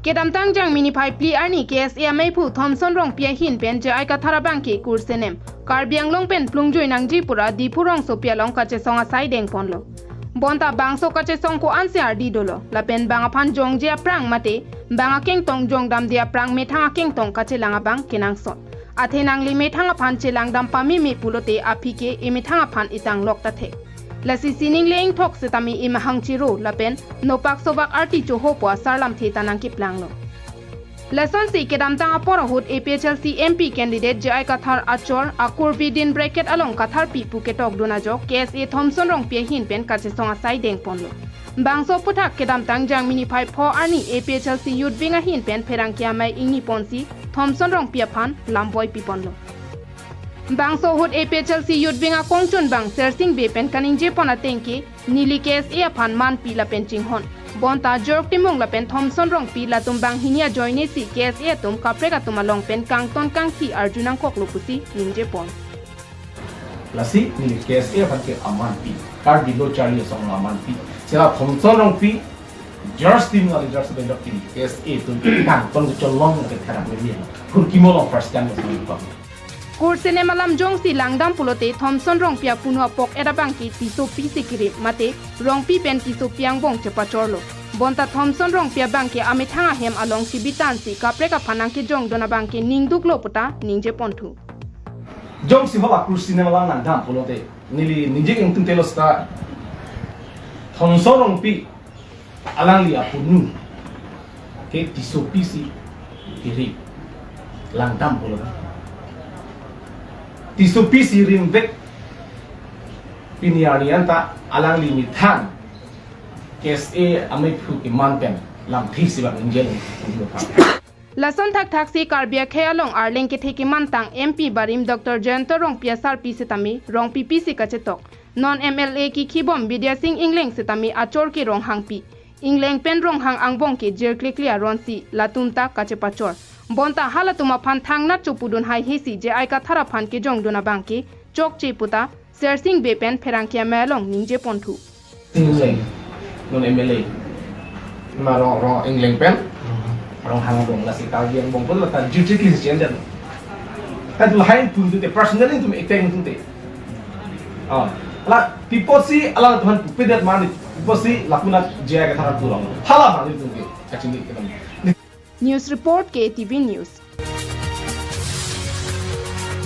Kedam tangjang mini pipe pli arni KSA mai phu Thomson Rongpi hin pen JI Kathar bang ke kursenem karbiang long pen plungjoi nangji pura di purong sopia long kachesong asai deng ponlo bonta bangso kachesong ko ansiar di dolo la pen bang aphan jong je prang mate bang keng tong jong dam dia prang me thanga keng tong kachelanga bang kenang sot athenang li me thanga phan chelang dam pami me pulote apike e me thanga phan itang lok ta the la si sining leng thok setami im hangchiro la pen Nopak sovak arti choho po sarlam the tanang ki planglo asonsi kedam tang apora hut APHLC MP candidate JI Kathar achor akur bidin bracket along Kathar pi puketok dona jok KSA Thomson Rongpi hin pen kachesong asai deng ponlo bangso puthak kedam tang jang mini pipe pho arni APHLC youth binga hin pen pherang kya mai ingi ponsi Thomson Rongpi phan lamboi pi ponlo bangso hut APHLC youth binga kongchun bang sersing be pen kaning je pona tengki nili KSA phan man pi la pen chinghon bonta jork timong la pen Thomson Rongpi la tumbang hinia joine si KSA tum kapreka tumalong pen kangton kangthi arjunang koklopusi ningje pon lasi nili KSA phan ke aman pi kar bilo charlie song aman pi sela Thomson Rongpi just tim ngali just ben dok pi KSA tum kan ton cholong ke thara me ni kun kimolo first time ko Kursene malam jong si langdam pulote Thomson Rongpi punwa pok era bangki tiso pi sikiri mate Rongpi pen tiso piang bong chepa chorlo bonta Thomson Rongpi bangke ame thanga hem along sibitan si kapreka phanangke jong dona bangke ningduk loputa ningje ponthu jong si hola kursene malam langdam pulote nili ninje ing tung telosta Thomson Rongpi alang li apunu ke tiso pi si kiri langdam pulote tisu pisi rinvek piniarianta alang limitan KSA amai phu iman pen lam thi siba injel lason thak thak si karbia khealong arleng ke theki mantang MP barim Dr. Jayanta Rongpi sar pi setami Rongpi pi si kachetok non MLA ki khibom Vidya Singh Ingleng setami achor ki rong hangpi Ingleng pen rong hang angbong ke jerkliklia ronsi latumta kachepachor bonta halatuma phan thangna chupudun hai hisi JI Kathar phan ke jong dona bangke chok che puta sersing bepen pherangkia melong ningje ponthu Ingleng non MLA ma rong Ingleng pen rong hang bong la si tarbiang bong pun la ta jujiki sian dan ta tu hai pun tu te personally tu me teng tu te la people si ala tuhan pupedat mani people si lakuna JI Kathar tu rong hala mani tu te actually News report KTV News